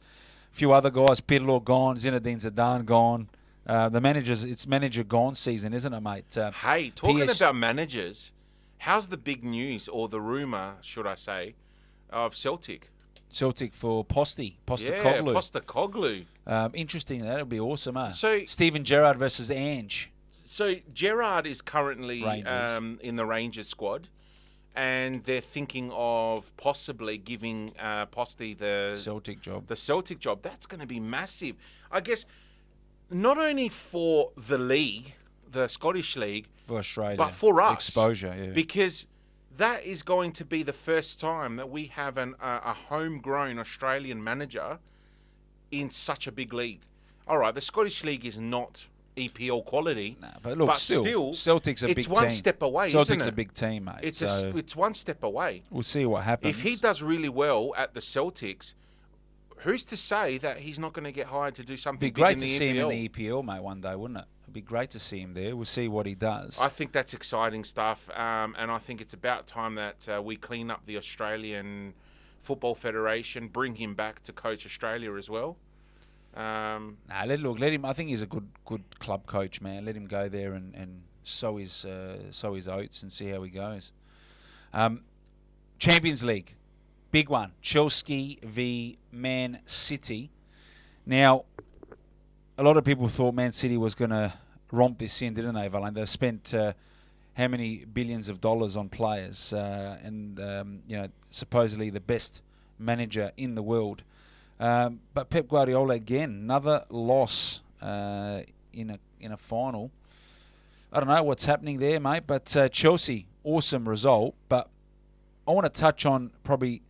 [SPEAKER 4] A few other guys, Pirlo gone, Zinedine Zidane gone. It's manager gone season, isn't it, mate?
[SPEAKER 5] Hey, talking about managers, how's the big news, or the rumour, should I say, of Celtic?
[SPEAKER 4] Celtic for Postecoglou.
[SPEAKER 5] Yeah, Postecoglou.
[SPEAKER 4] Interesting. That'll be awesome, eh?
[SPEAKER 5] So
[SPEAKER 4] Steven Gerrard versus Ange.
[SPEAKER 5] So Gerrard is currently in the Rangers squad, and they're thinking of possibly giving Posty the
[SPEAKER 4] Celtic job.
[SPEAKER 5] The Celtic job. That's going to be massive. I guess not only for the league, the Scottish league,
[SPEAKER 4] for Australia,
[SPEAKER 5] but for us.
[SPEAKER 4] Exposure, yeah.
[SPEAKER 5] Because that is going to be the first time that we have a homegrown Australian manager in such a big league. All right, the Scottish League is not EPL quality,
[SPEAKER 4] Nah, but look, still, Celtic's a big team.
[SPEAKER 5] It's one step away,
[SPEAKER 4] Celtic's
[SPEAKER 5] isn't it?
[SPEAKER 4] a big team, mate.
[SPEAKER 5] It's one step away.
[SPEAKER 4] We'll see what happens.
[SPEAKER 5] If he does really well at the Celtics, who's to say that he's not going to get hired to do something
[SPEAKER 4] It'd be great
[SPEAKER 5] big in
[SPEAKER 4] to
[SPEAKER 5] the
[SPEAKER 4] see
[SPEAKER 5] EPL?
[SPEAKER 4] him in the EPL, mate, one day, wouldn't it? It'd be great to see him there. We'll see what he does.
[SPEAKER 5] I think that's exciting stuff, and I think it's about time that we clean up the Australian Football Federation, bring him back to coach Australia as well.
[SPEAKER 4] Let him. I think he's a good club coach, man. Let him go there and sow his oats and see how he goes. Champions League, big one. Chelsea v Man City. Now, a lot of people thought Man City was going to romp this in, didn't they, Valan? They've spent how many billions of dollars on players, and supposedly the best manager in the world. But Pep Guardiola again, another loss in a final. I don't know what's happening there, mate. But Chelsea, awesome result. But I want to touch on probably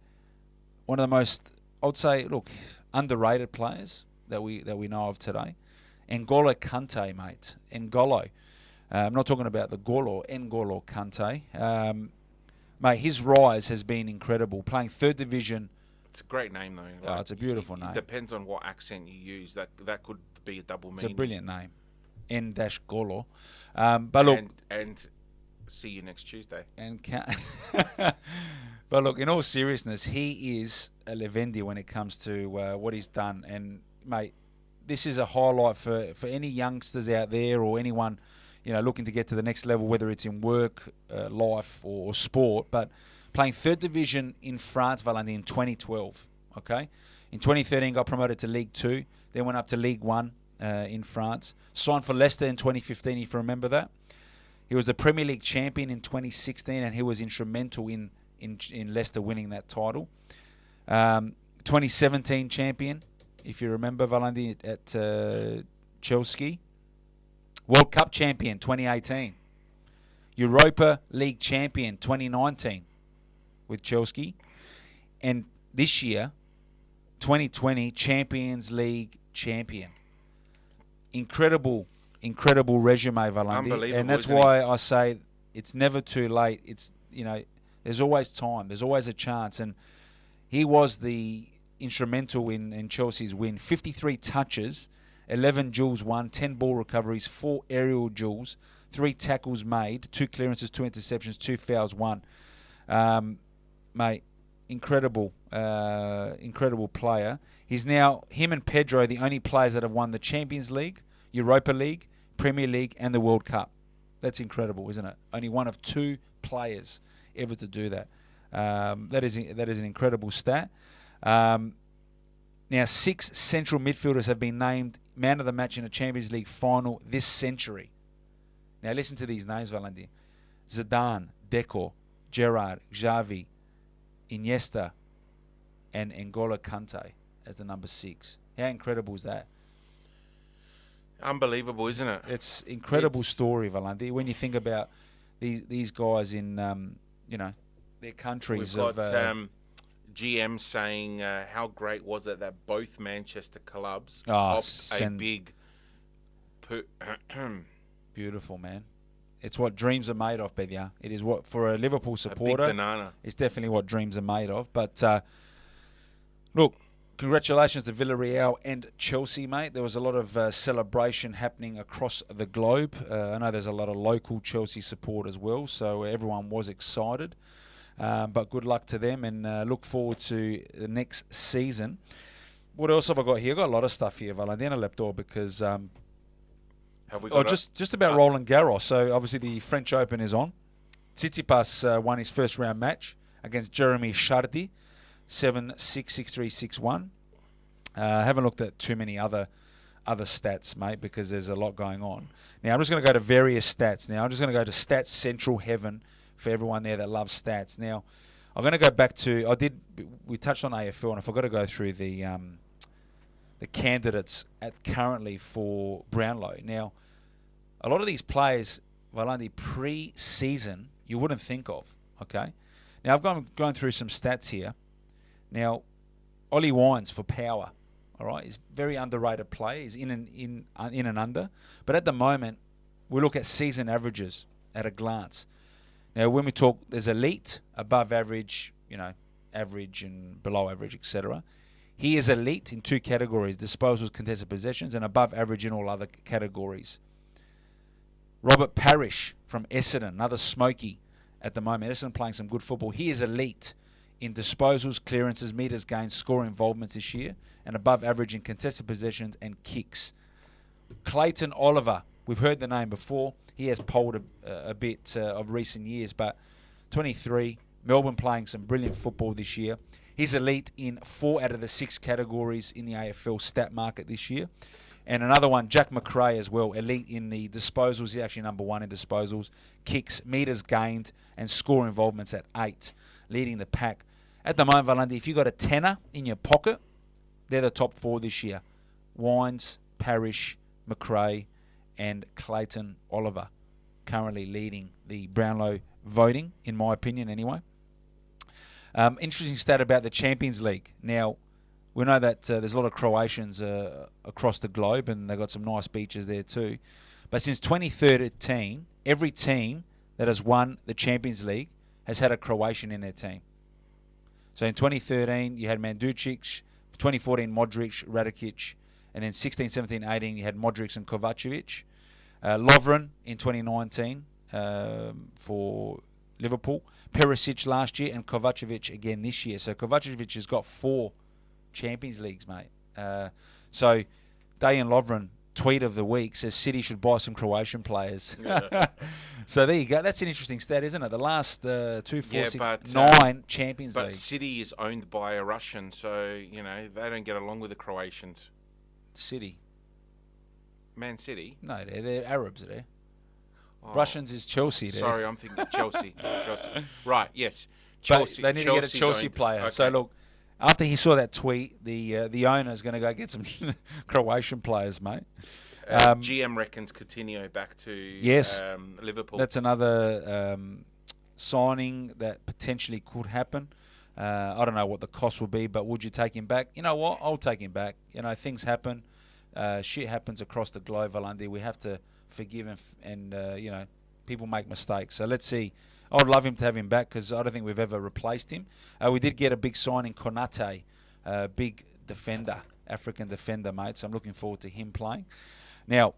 [SPEAKER 4] one of the most, I would say, underrated players that we know of today. N'Golo Kante, mate. N'Golo. I'm not talking about the Golo. N'Golo Kante. Mate, his rise has been incredible. Playing third division.
[SPEAKER 5] It's a great name, though.
[SPEAKER 4] It's a beautiful name.
[SPEAKER 5] It depends on what accent you use. That could be a double meaning.
[SPEAKER 4] It's a brilliant name. N-Golo. But look...
[SPEAKER 5] And see you next Tuesday.
[SPEAKER 4] But look, in all seriousness, he is a Levendi when it comes to what he's done. And, mate, this is a highlight for any youngsters out there or anyone, looking to get to the next level, whether it's in work, life, or sport. But playing third division in France, Valandi, in 2012, okay? In 2013, got promoted to League 2, then went up to League 1 in France. Signed for Leicester in 2015, if you remember that. He was the Premier League champion in 2016, and he was instrumental in Leicester winning that title. 2017 champion, if you remember, Valandi, at Chelsea. World Cup champion, 2018. Europa League champion, 2019 with Chelsea. And this year, 2020, Champions League champion. Incredible resume, Valandi.
[SPEAKER 5] Unbelievable,
[SPEAKER 4] and that's
[SPEAKER 5] isn't
[SPEAKER 4] why I say it's never too late. It's, there's always time. There's always a chance. And he was the instrumental in Chelsea's win. 53 touches, 11 duels won, 10 ball recoveries, 4 aerial duels, 3 tackles made, 2 clearances, 2 interceptions, 2 fouls won. Mate, incredible player. He's now, him and Pedro, the only players that have won the Champions League, Europa League, Premier League, and the World Cup. That's incredible, isn't it? Only one of 2 players ever to do that. That is an incredible stat. Now, 6 central midfielders have been named man of the match in a Champions League final this century. Now, listen to these names, Valenti. Zidane, Deco, Gerrard, Xavi, Iniesta, and N'Golo Kante as the number 6. How incredible is that?
[SPEAKER 5] Unbelievable, isn't it?
[SPEAKER 4] It's incredible story, Valenti. When you think about these guys in their countries.
[SPEAKER 5] We've got GM saying how great was it that both Manchester clubs opted a big.
[SPEAKER 4] Beautiful, man. It's what dreams are made of, Bedya. It is what, for a Liverpool supporter,
[SPEAKER 5] a big banana.
[SPEAKER 4] It's definitely what dreams are made of. But look, congratulations to Villarreal and Chelsea, mate. There was a lot of celebration happening across the globe. I know there's a lot of local Chelsea support as well, so everyone was excited. But good luck to them, and look forward to the next season. What else have I got here? I've got a lot of stuff here, Valentina Leptor, because
[SPEAKER 5] have we got
[SPEAKER 4] just about Roland Garros. So obviously the French Open is on. Tsitsipas won his first round match against Jeremy Chardy, 7-6, 6-3, 6-1. Haven't looked at too many other stats, mate, because there's a lot going on. Now I'm just going to go to various stats. Now I'm just going to go to Stats Central Heaven for everyone there that loves stats. Now, I'm going to go back to, we touched on AFL, and I forgot to go through the candidates currently for Brownlow. Now, a lot of these players, Valandi, pre-season, you wouldn't think of. Okay. Now, I've gone through some stats here. Now, Ollie Wines for power. All right, he's very underrated player. He's in and under. But at the moment, we look at season averages at a glance. Now, when we talk, there's elite, above average, average and below average, etc. He is elite in 2 categories: disposals, contested possessions, and above average in all other categories. Robert Parrish from Essendon, another smoky at the moment. Essendon playing some good football. He is elite in disposals, clearances, metres gained, score involvements this year, and above average in contested possessions and kicks. Clayton Oliver, we've heard the name before. He has polled a bit of recent years, but 23, Melbourne playing some brilliant football this year. He's elite in 4 out of the 6 categories in the AFL stat market this year. And another one, Jack McRae as well, elite in the disposals. He's actually number 1 in disposals, kicks, metres gained, and score involvements at 8, leading the pack. At the moment, Valandi, if you've got a tenner in your pocket, they're the top 4 this year. Wines, Parrish, McRae, and Clayton Oliver, currently leading the Brownlow voting, in my opinion anyway. Interesting stat about the Champions League. Now, we know that there's a lot of Croatians across the globe, and they've got some nice beaches there too. But since 2013, every team that has won the Champions League has had a Croatian in their team. So in 2013, you had Manducic, 2014, Modric, Radikic, and then 16, 17, 18, you had Modric and Kovacevic. Lovren in 2019 for Liverpool. Perisic last year, and Kovacevic again this year. So Kovacevic has got 4 Champions Leagues, mate. So Dejan Lovren, tweet of the week, says City should buy some Croatian players. So there you go. That's an interesting stat, isn't it? The last 2, 4, 6, 9 Champions League.
[SPEAKER 5] But City is owned by a Russian, so, they don't get along with the Croatians.
[SPEAKER 4] City.
[SPEAKER 5] Man City?
[SPEAKER 4] No, they're Arabs there.
[SPEAKER 5] Oh,
[SPEAKER 4] Russians is Chelsea there.
[SPEAKER 5] Sorry, I'm thinking Chelsea. Chelsea. Right, yes.
[SPEAKER 4] Chelsea. But they need
[SPEAKER 5] Chelsea's
[SPEAKER 4] to get a Chelsea
[SPEAKER 5] owned.
[SPEAKER 4] player.
[SPEAKER 5] Okay.
[SPEAKER 4] So look, after he saw that tweet, the owner's going to go get some Croatian players, mate.
[SPEAKER 5] GM reckons Coutinho back to Liverpool.
[SPEAKER 4] That's another signing that potentially could happen. I don't know what the cost will be, but would you take him back? You know what? I'll take him back. Things happen. Shit happens across the globe, Valandi. We have to forgive and people make mistakes. So let's see. I'd love him to have him back because I don't think we've ever replaced him. We did get a big signing, Konate, big defender, African defender, mate. So I'm looking forward to him playing. Now,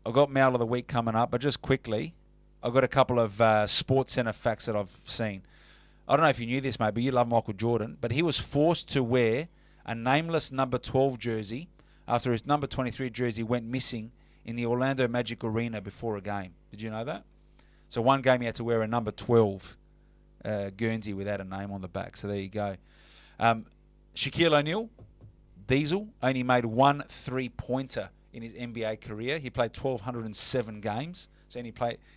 [SPEAKER 4] I've got Mail of the Week coming up, but just quickly, I've got a couple of Sports Centre facts that I've seen. I don't know if you knew this, mate, but you love Michael Jordan, but he was forced to wear a nameless number 12 jersey after his number 23 jersey went missing in the Orlando Magic Arena before a game. Did you know that? So one game he had to wear a number 12 Guernsey without a name on the back. So there you go. Shaquille O'Neal, Diesel, only made 1 3-pointer in his NBA career. He played 1,207 games. So he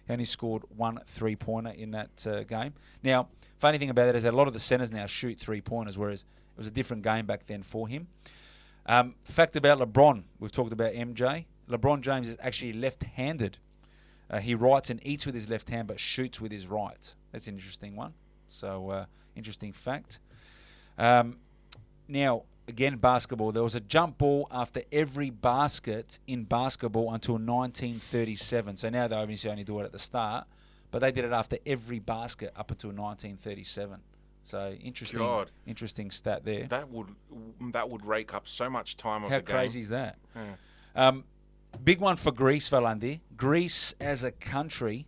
[SPEAKER 4] only scored 1 3-pointer in that game. Now, funny thing about that is that a lot of the centers now shoot 3-pointers, whereas it was a different game back then for him. Fact about LeBron, we've talked about MJ. LeBron James is actually left-handed. He writes and eats with his left hand, but shoots with his right. That's an interesting one. So, interesting fact. Now, again, basketball. There was a jump ball after every basket in basketball until 1937. So now they obviously only do it at the start, but they did it after every basket up until 1937. So interesting stat there.
[SPEAKER 5] That would rake up so much time of
[SPEAKER 4] How
[SPEAKER 5] the game.
[SPEAKER 4] How crazy is that?
[SPEAKER 5] Yeah.
[SPEAKER 4] Big one for Greece, Valandi. Greece as a country,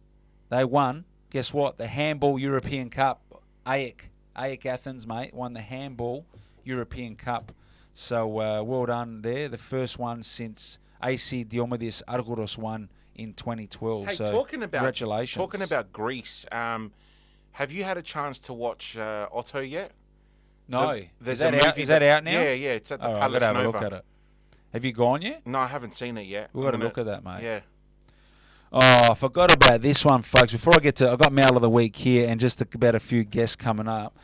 [SPEAKER 4] they won. Guess what? The Handball European Cup. AEK Athens, mate, won the Handball European Cup. So well done there. The first one since AC Diomedes Argyros won in 2012.
[SPEAKER 5] Hey,
[SPEAKER 4] so congratulations.
[SPEAKER 5] Talking about Greece, have you had a chance to watch Otto yet?
[SPEAKER 4] No.
[SPEAKER 5] There's
[SPEAKER 4] is that out now?
[SPEAKER 5] Yeah, it's at the
[SPEAKER 4] All right,
[SPEAKER 5] Palace
[SPEAKER 4] I've got to have a
[SPEAKER 5] Nova.
[SPEAKER 4] look at it. Have you gone yet?
[SPEAKER 5] No, I haven't seen it yet.
[SPEAKER 4] We've got to look at that, mate.
[SPEAKER 5] Yeah.
[SPEAKER 4] Oh, I forgot about this one, folks. Before I get to, I've got Mail of the Week here and just about a few guests coming up.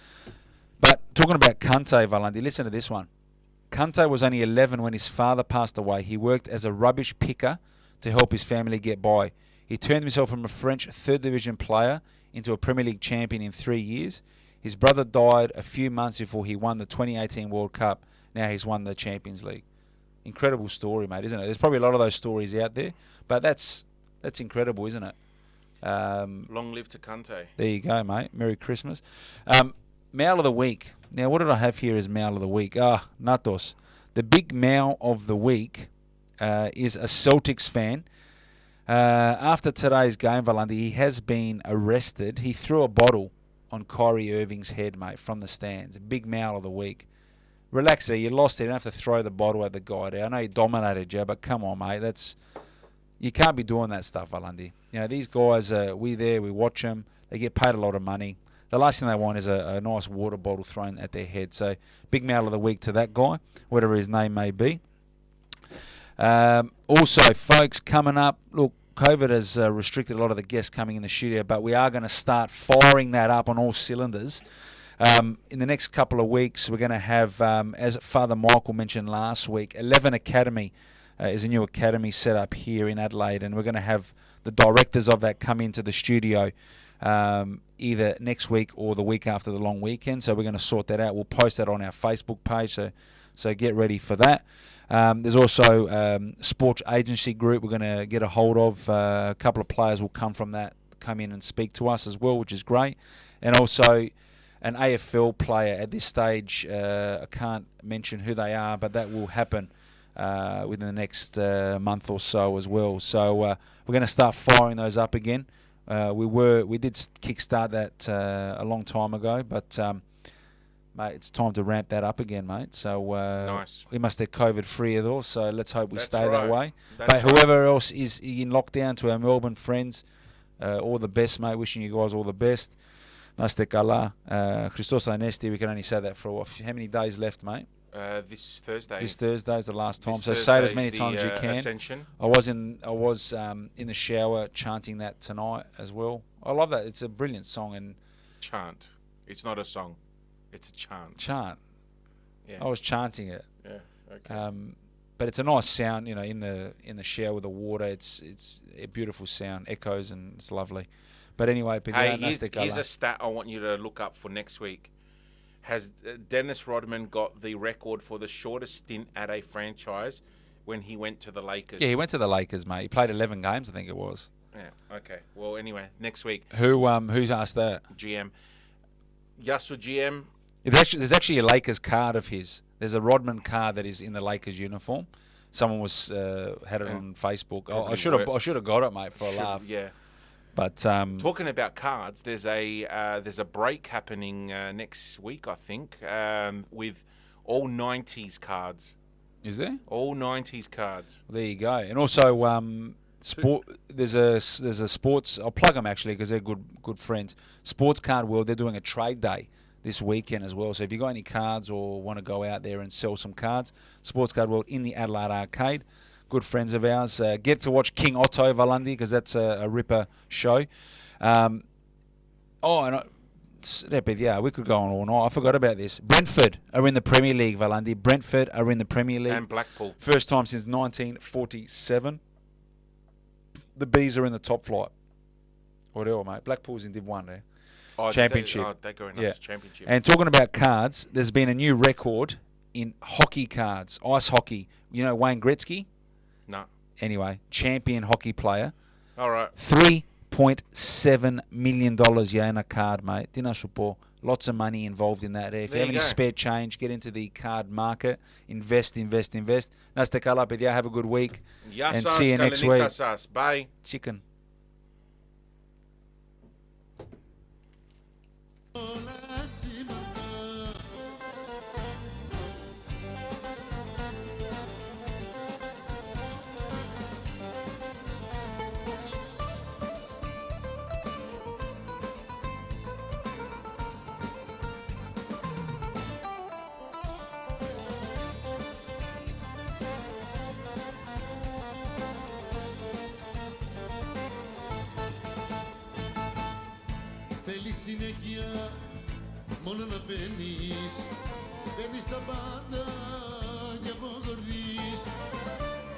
[SPEAKER 4] But talking about Kante, Valandi, listen to this one. Kante was only 11 when his father passed away. He worked as a rubbish picker to help his family get by. He turned himself from a French third division player into a Premier League champion in 3 years. His brother died a few months before he won the 2018 World Cup. Now he's won the Champions League. Incredible story, mate, isn't it? There's probably a lot of those stories out there, but that's incredible, isn't it?
[SPEAKER 5] Long live to Kante.
[SPEAKER 4] There you go, mate. Merry Christmas. Mail of the week. Now, what did I have here as Mail of the week? Natos. The big Mail of the week is a Celtics fan. After today's game, Valandi, he has been arrested. He threw a bottle on Kyrie Irving's head, mate, from the stands. Big Mail of the week. Relax there. You lost it. You don't have to throw the bottle at the guy there. I know he dominated you, but come on, mate. You can't be doing that stuff, Valandi. You know, these guys, we watch them. They get paid a lot of money. The last thing they want is a nice water bottle thrown at their head. So, big Mail of the week to that guy, whatever his name may be. Also, folks, coming up, look, COVID has restricted a lot of the guests coming in the studio, but we are going to start firing that up on all cylinders. In the next couple of weeks, we're going to have, as Father Michael mentioned last week, 11 Academy is a new academy set up here in Adelaide, and we're going to have the directors of that come into the studio either next week or the week after the long weekend. So we're going to sort that out. We'll post that on our Facebook page, so get ready for that. There's also sports agency group we're going to get a hold of. A couple of players will come from that, come in and speak to us as well, which is great. And also an AFL player at this stage. I can't mention who they are, but that will happen within the next month or so as well. So we're going to start firing those up again. We did kickstart that a long time ago, but mate, it's time to ramp that up again, mate. So
[SPEAKER 5] Nice.
[SPEAKER 4] we must have COVID free though, so let's hope we
[SPEAKER 5] That's
[SPEAKER 4] stay that
[SPEAKER 5] right.
[SPEAKER 4] way.
[SPEAKER 5] That's
[SPEAKER 4] But whoever else is in lockdown, to our Melbourne friends, all the best, mate. Wishing you guys all the best. Naste kala. Christos Anesti, we can only say that for how many days left, mate?
[SPEAKER 5] This Thursday.
[SPEAKER 4] This Thursday is the last time,
[SPEAKER 5] This
[SPEAKER 4] so say it as
[SPEAKER 5] Thursday's
[SPEAKER 4] many
[SPEAKER 5] the,
[SPEAKER 4] times as you can.
[SPEAKER 5] Ascension.
[SPEAKER 4] I was in the shower chanting that tonight as well. I love that. It's a brilliant song and
[SPEAKER 5] Chant. It's not a song. It's a chant.
[SPEAKER 4] chant.
[SPEAKER 5] Yeah.
[SPEAKER 4] I was chanting it.
[SPEAKER 5] Yeah. Okay.
[SPEAKER 4] But it's a nice sound, you know, in the shower with the water. It's a beautiful sound, echoes, and it's lovely. But anyway,
[SPEAKER 5] Hey, here's a stat I want you to look up for next week. Has Dennis Rodman got the record for the shortest stint at a franchise when he went to the Lakers?
[SPEAKER 4] Yeah, he went to the Lakers, mate. He played 11 games, I think it was.
[SPEAKER 5] Yeah. Okay. Well, anyway, next week.
[SPEAKER 4] Who's asked that?
[SPEAKER 5] GM. Yasu GM.
[SPEAKER 4] There's actually a Lakers card of his. There's a Rodman card that is in the Lakers uniform. Someone was had it on Facebook. I should have got it, mate, for a laugh.
[SPEAKER 5] Yeah.
[SPEAKER 4] But
[SPEAKER 5] Talking about cards, there's a break happening next week, I think, with all 90s cards.
[SPEAKER 4] is there?
[SPEAKER 5] All 90s cards.
[SPEAKER 4] There you go. And also, there's a sports. I'll plug them actually because they're good friends. Sports Card World. They're doing a trade day this weekend as well. So if you got any cards or want to go out there and sell some cards, Sports Card World in the Adelaide Arcade. Good friends of ours. Get to watch King Otto Valandi because that's a ripper show. We could go on all night. I forgot about this. Brentford are in the Premier League, Valandi. Brentford are in the Premier League.
[SPEAKER 5] And Blackpool.
[SPEAKER 4] First time since 1947. The Bees are in the top flight. Whatever, mate. Blackpool's in Div 1 there.
[SPEAKER 5] Oh,
[SPEAKER 4] Championship.
[SPEAKER 5] They're going up
[SPEAKER 4] Yeah.
[SPEAKER 5] to Championship.
[SPEAKER 4] And talking about cards, there's been a new record in hockey cards, ice hockey. You know Wayne Gretzky?
[SPEAKER 5] No.
[SPEAKER 4] Anyway, champion hockey player.
[SPEAKER 5] All right.
[SPEAKER 4] $3.7 million in a card, mate. Dina Supo. Lots of money involved in that. If
[SPEAKER 5] There
[SPEAKER 4] you have
[SPEAKER 5] you
[SPEAKER 4] any
[SPEAKER 5] go.
[SPEAKER 4] spare change, get into the card market. Invest. Nasta kala, pedia. Have a good week. And see you next week.
[SPEAKER 5] Bye.
[SPEAKER 4] Chicken.
[SPEAKER 6] Θέλει συνέχεια μόνο να παίρνεις. Παίρνεις τα πάντα και αποχωρείς.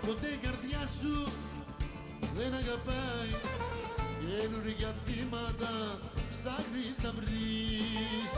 [SPEAKER 6] Ποτέ η καρδιά σου δεν αγαπάει, καινούργια θύματα ψάχνεις να βρεις.